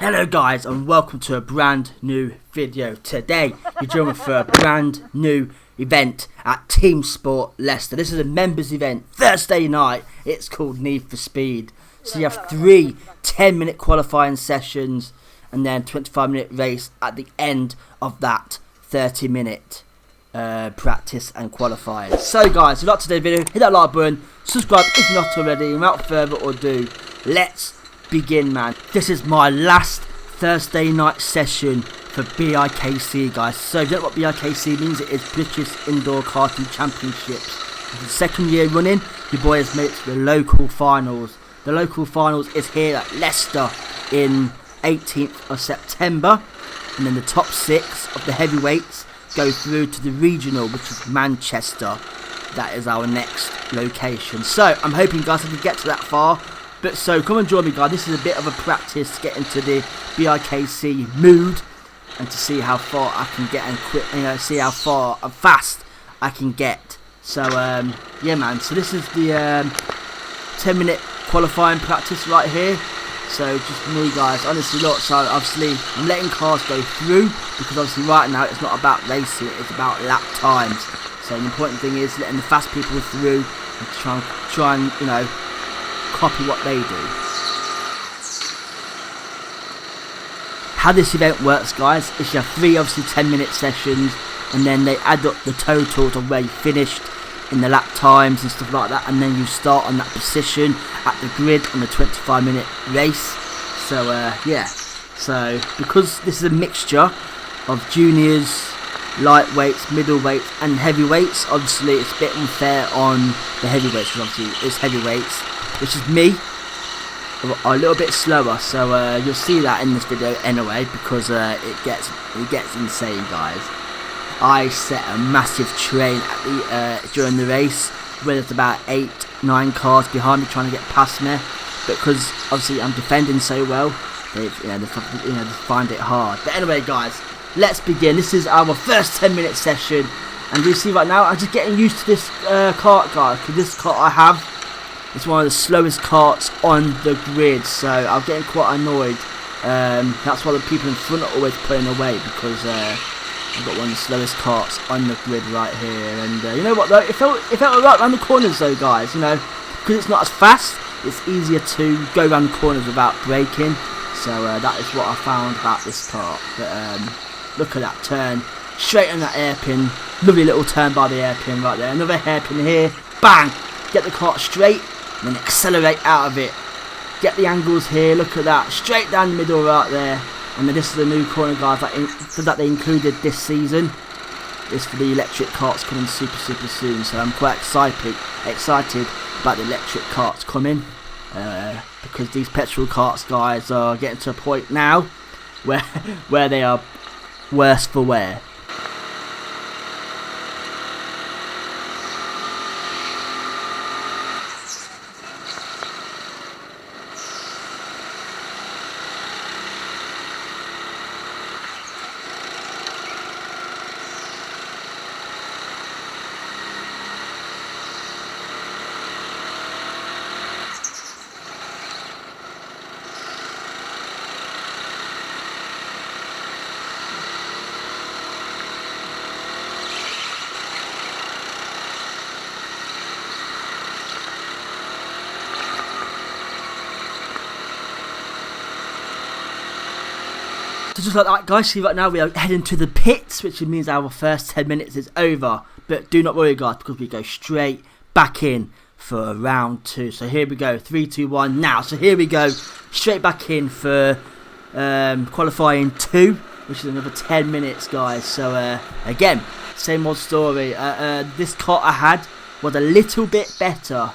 Hello guys and welcome to a brand new video. Today you're joining for a brand new event at Teamsport Leicester. This is a members event, Thursday night. It's called Need for Speed. So you have 3 10-minute qualifying sessions and then 25-minute race at the end of that 30-minute practice and qualifying. So guys, if you like today's video, hit that like button, subscribe if you're not already. Without further ado, let's begin, man. This is my last Thursday night session for BIKC, guys. So if you don't know what BIKC means, it is British Indoor Karting Championships. For the second year running, your boy has made it to the local finals. The local finals is here at Leicester in 18th of September, and then the top 6 of the heavyweights go through to the regional, which is Manchester. That is our next location. So I'm hoping, guys, I can get to that far. But so come and join me, guys. This is a bit of a practice to get into the BIKC mood and to see how far I can get and see how fast I can get. So yeah, man. So this is the 10-minute qualifying practice right here. So just me, guys. Honestly, look. So obviously I'm letting cars go through because obviously right now it's not about racing; it's about lap times. So the important thing is letting the fast people through and try and copy what they do. How this event works, guys, is you have 3 obviously 10-minute sessions, and then they add up the totals of where you finished in the lap times and stuff like that, and then you start on that position at the grid on the 25-minute race. So yeah, so because this is a mixture of juniors, lightweights, middleweights and heavyweights, obviously it's a bit unfair on the heavyweights, because obviously it's heavyweights, which is me, a little bit slower. So you'll see that in this video anyway, because it gets insane, guys. I set a massive train at the during the race, where there's about 8-9 cars behind me trying to get past me, but because obviously I'm defending so well, they find it hard. But anyway, guys, let's begin. This is our first 10-minute session, and you see right now I'm just getting used to this kart, guys, because this kart I have, it's one of the slowest karts on the grid, so I'm getting quite annoyed. That's why the people in front are always pulling away, because I've got one of the slowest karts on the grid right here. And you know what though, it felt right around the corners though, guys. Because it's not as fast, it's easier to go around the corners without braking. So that is what I found about this kart. But look at that turn, straight on that hairpin. Lovely little turn by the hairpin right there. Another hairpin here, bang! Get the kart straight, and then accelerate out of it. Get the angles here, look at that, straight down the middle right there. And then this is the new corner, guys, that they included this season. It's for the electric karts coming super soon. So I'm quite excited about the electric karts coming, because these petrol karts, guys, are getting to a point now where they are worse for wear. So just like that, guys, see right now we are heading to the pits, which means our first 10 minutes is over. But do not worry, guys, because we go straight back in for round 2. So here we go, 3, 2, 1 now. So here we go, straight back in for qualifying 2, which is another 10 minutes, guys. So again, same old story. This kart I had was a little bit better.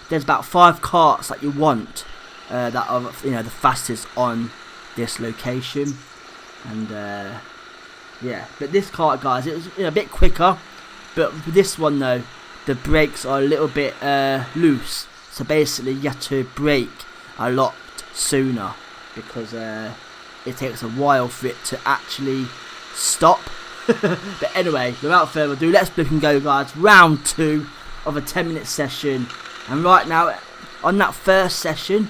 There's about 5 karts that you want that are the fastest on this location. And yeah, but this kart, guys, it was a bit quicker, but with this one though, the brakes are a little bit loose, so basically you have to brake a lot sooner, because it takes a while for it to actually stop. But anyway, without further ado, let's flip and go, guys. Round 2 of a 10-minute session, and right now on that first session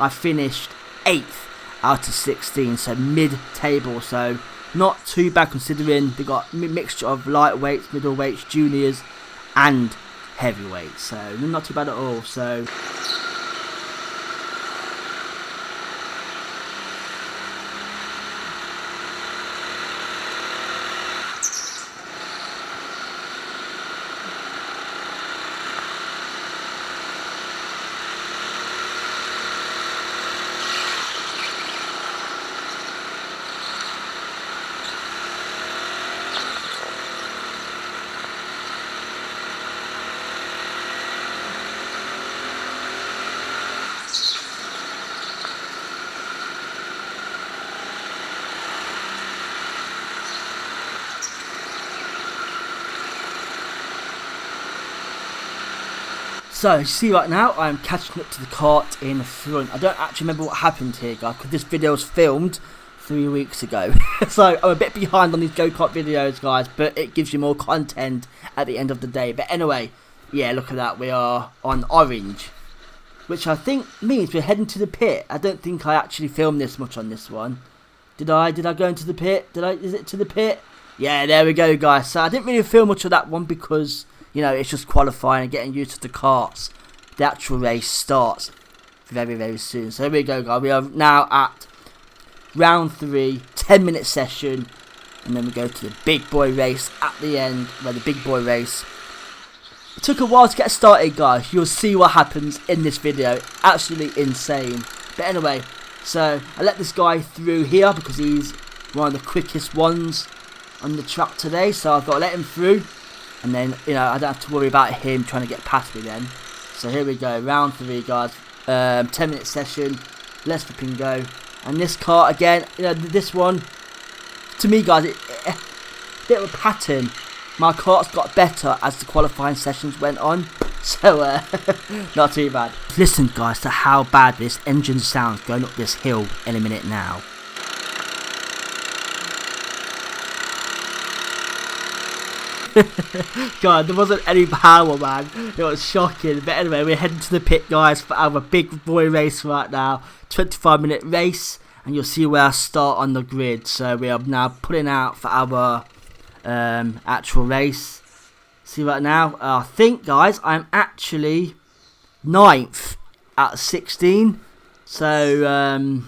I finished 8th, out of 16, so mid-table, so not too bad considering they got a mixture of lightweights, middleweights, juniors and heavyweights, so not too bad at all. So you see right now, I'm catching up to the kart in front. I don't actually remember what happened here, guys, because this video was filmed 3 weeks ago. So I'm a bit behind on these go-kart videos, guys, but it gives you more content at the end of the day. But anyway, yeah, look at that. We are on orange, which I think means we're heading to the pit. I don't think I actually filmed this much on this one. Did I go into the pit? Is it to the pit? Yeah, there we go, guys. So I didn't really film much of that one because, you know, it's just qualifying and getting used to the karts. The actual race starts very, very soon. So here we go, guys. We are now at round 3, 10-minute session. And then we go to the big boy race at the end, where the big boy race. It took a while to get started, guys. You'll see what happens in this video. Absolutely insane. But anyway, so I let this guy through here because he's one of the quickest ones on the track today. So I've got to let him through. And then, you know, I don't have to worry about him trying to get past me then. So here we go, round 3, guys. 10-minute session. Let's flipping go. And this kart again, you know, this one, to me, guys, a bit of a pattern. My karts got better as the qualifying sessions went on. So, not too bad. Listen, guys, to how bad this engine sounds going up this hill in a minute now. God, there wasn't any power, man. It was shocking. But anyway, we're heading to the pit, guys, for our big boy race right now. 25-minute race, and you'll see where I start on the grid. So we are now putting out for our actual race. See right now, I think, guys, I'm actually 9th out of 16. So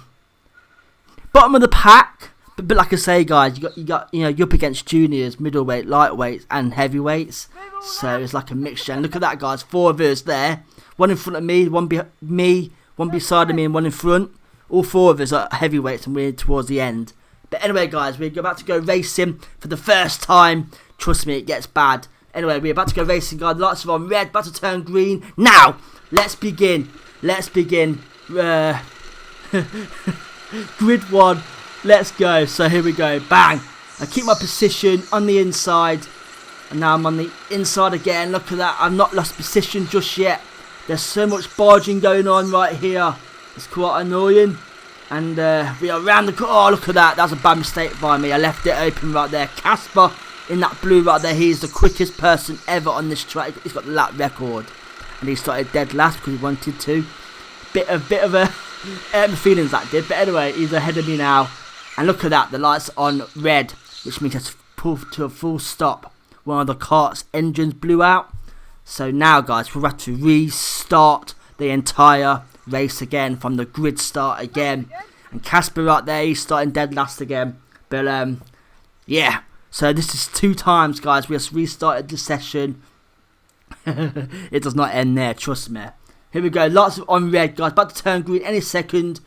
bottom of the pack. But like I say, guys, you got you know, you're up against juniors, middleweight, lightweights, and heavyweights. So it's like a mixture. And look at that, guys, 4 of us there, one in front of me, one beside of me, and one in front. All 4 of us are heavyweights, and we're towards the end. But anyway, guys, we're about to go racing for the first time. Trust me, it gets bad. Anyway, we're about to go racing, guys. Lights are on red, about to turn green. Now, let's begin. Let's begin. Grid 1. Let's go. So here we go. Bang. I keep my position on the inside. And now I'm on the inside again. Look at that. I've not lost position just yet. There's so much barging going on right here. It's quite annoying. And we are around the corner. Oh, look at that. That's a bad mistake by me. I left it open right there. Casper in that blue right there. He's the quickest person ever on this track. He's got the lap record. And he started dead last because he wanted to. Bit of a feelings that did. But anyway, he's ahead of me now. And look at that, the lights on red, which means it's pulled to a full stop. One of the kart's engines blew out. So now, guys, we're about to restart the entire race again from the grid start again. And Casper right there, he's starting dead last again. But, yeah. So this is 2 times, guys. We just restarted the session. It does not end there, trust me. Here we go, lights on red, guys. About to turn green any second.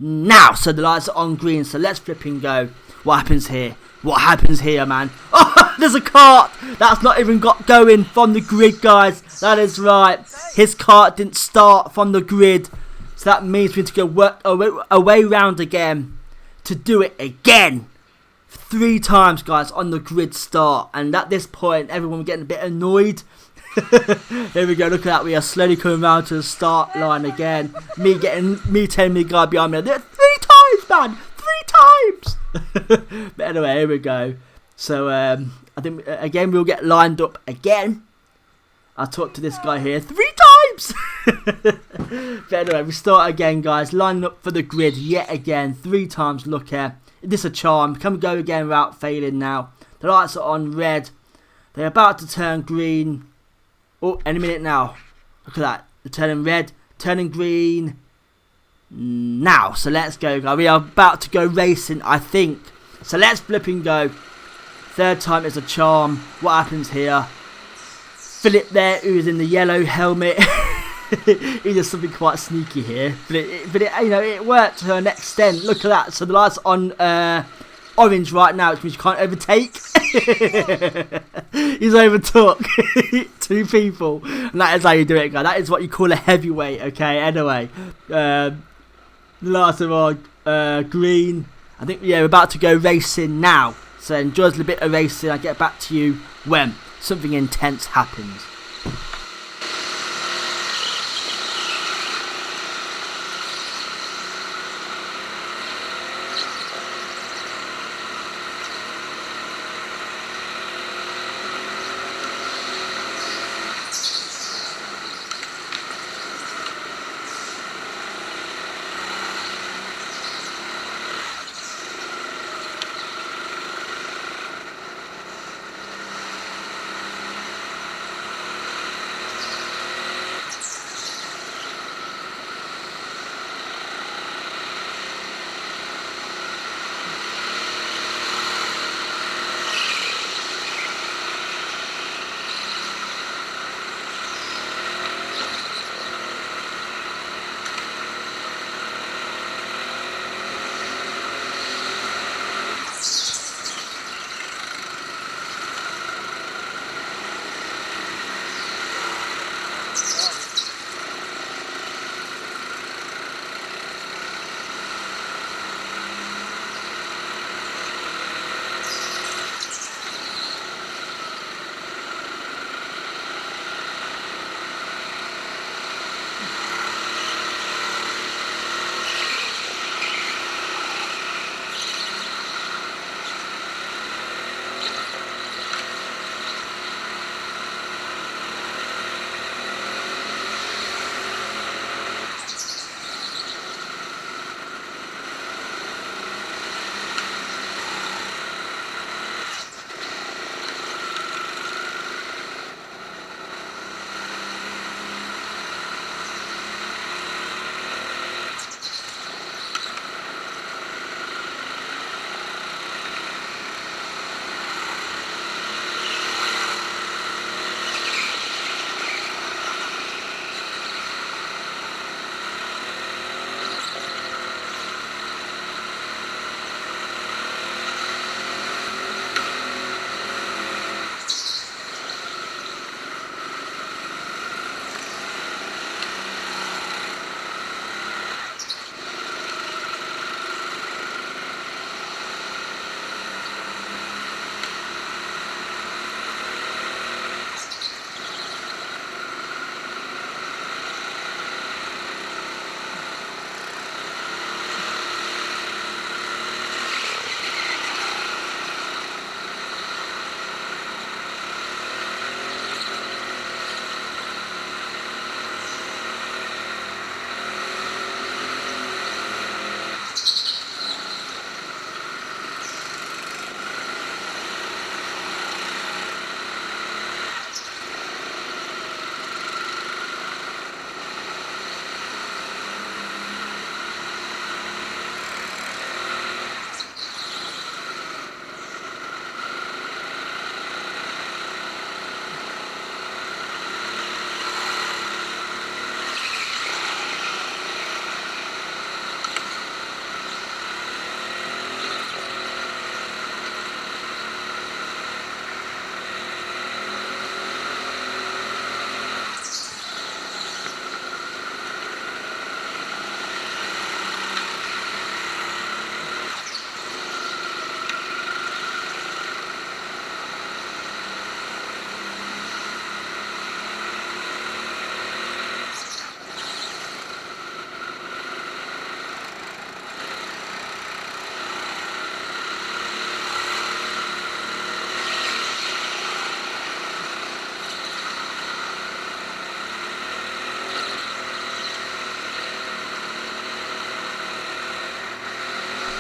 Now, so the lights are on green, so let's flipping go. What happens here? What happens here, man? Oh, there's a kart that's not even got going from the grid, guys. That is right. His kart didn't start from the grid, so that means we need to go work away round again to do it again. 3 times, guys, on the grid start, and at this point, everyone was getting a bit annoyed. Here we go, look at that, we are slowly coming round to the start line again. Me telling me guy behind me, 3 times, man, 3 times. But anyway, here we go. So I think again we'll get lined up again. I talked to this guy here 3 times. But anyway, we start again, guys. Lining up for the grid yet again. 3 times lucky. This is a charm. Can we go again without failing now? The lights are on red. They're about to turn green. Oh, any minute now. Look at that. They're turning red, turning green. Now. So let's go, guys. We are about to go racing, I think. So let's flip and go. 3rd time is a charm. What happens here? Philip there, who's in the yellow helmet. He does something quite sneaky here, but it worked to an extent. Look at that. So the lights on orange right now, which means you can't overtake. He's overtook 2 people, and that is how you do it, guys. That is what you call a heavyweight. Okay. Anyway, the lights are on green. I think we're about to go racing now. So enjoy a little bit of racing. I'll get back to you when something intense happens.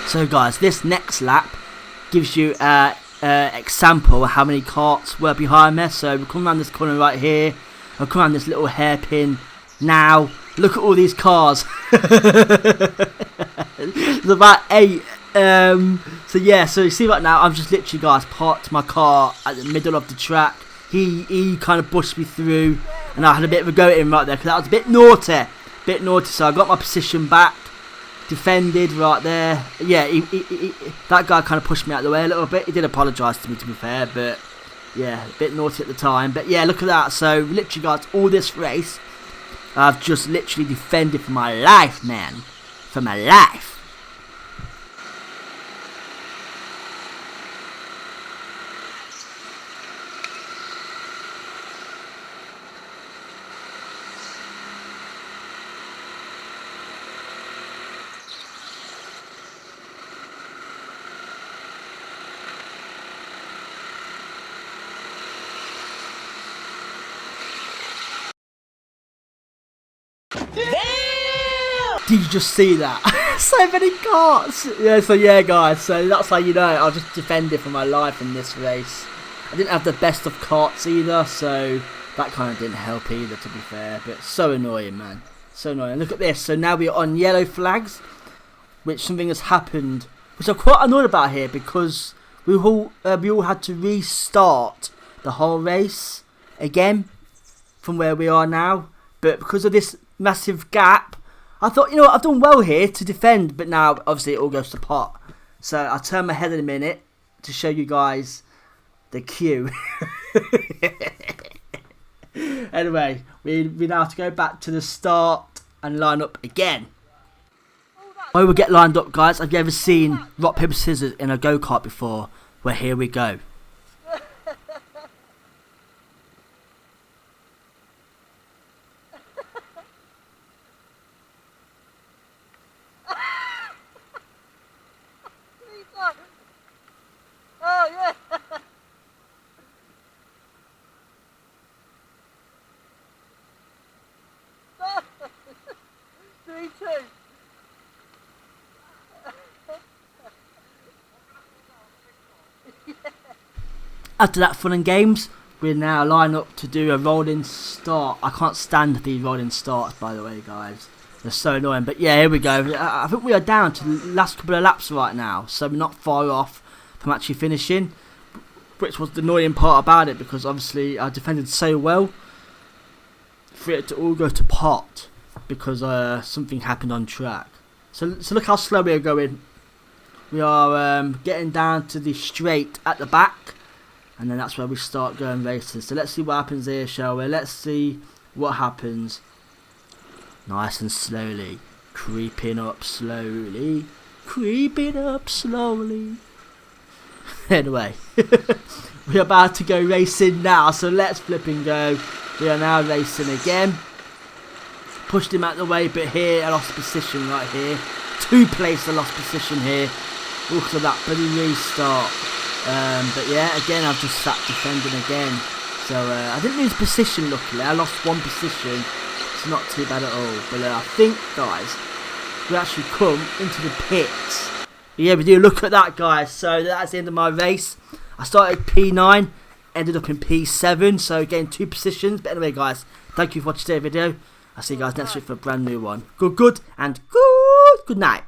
So guys, this next lap gives you an example of how many karts were behind me. So we come around this corner right here, I come around this little hairpin. Now look at all these cars. There's about 8. So yeah, so you see right now I'm just literally, guys, parked my car at the middle of the track. He kind of pushed me through, and I had a bit of a go at him right there because that was a bit naughty. So I got my position back, defended right there. Yeah, that guy kind of pushed me out of the way a little bit. He did apologise to me, to be fair, but yeah, a bit naughty at the time. But yeah, look at that. So literally, guys, all this race I've just literally defended for my life, man, for my life. Damn! Did you just see that? So many karts. Yeah, so yeah, guys, so that's how you know I just defended for my life in this race. I didn't have the best of karts either, so that kind of didn't help either, to be fair. But so annoying, man, so annoying. Look at this. So now we're on yellow flags, which something has happened, which I'm quite annoyed about here, because we all had to restart the whole race again from where we are now. But because of this massive gap, I thought, you know what, I've done well here to defend, but now obviously it all goes to pot. So I'll turn my head in a minute to show you guys the queue. Anyway, we now have to go back to the start and line up again. While we get lined up, guys, have you ever seen rock, paper, scissors in a go-kart before? Well, here we go. Oh yeah. 3-2. After that fun and games, we're now lined up to do a rolling start. I can't stand these rolling starts, by the way, guys. They're so annoying. But yeah, here we go. I think we are down to the last couple of laps right now, so we're not far off from actually finishing, which was the annoying part about it, because obviously I defended so well for it to all go to pot because something happened on track. So look how slow we are going. We are getting down to the straight at the back, and then that's where we start going races. So let's see what happens here, shall we? Let's see what happens. Nice and slowly, creeping up slowly, creeping up slowly. Anyway, we're about to go racing now, so let's flip and go. We are now racing again. Pushed him out the way, but here I lost position right here. 2 places I lost position here because of that bloody restart. But yeah, again I've just sat defending again. So I didn't lose position, luckily. I lost 1 position. It's not too bad at all. But I think, guys, we actually come into the pits. Yeah, we do. Look at that, guys. So that's the end of my race. I started P9, ended up in P7, so again 2 positions. But anyway, guys, thank you for watching today's video. I'll see you guys next week for a brand new one. Good, and good night.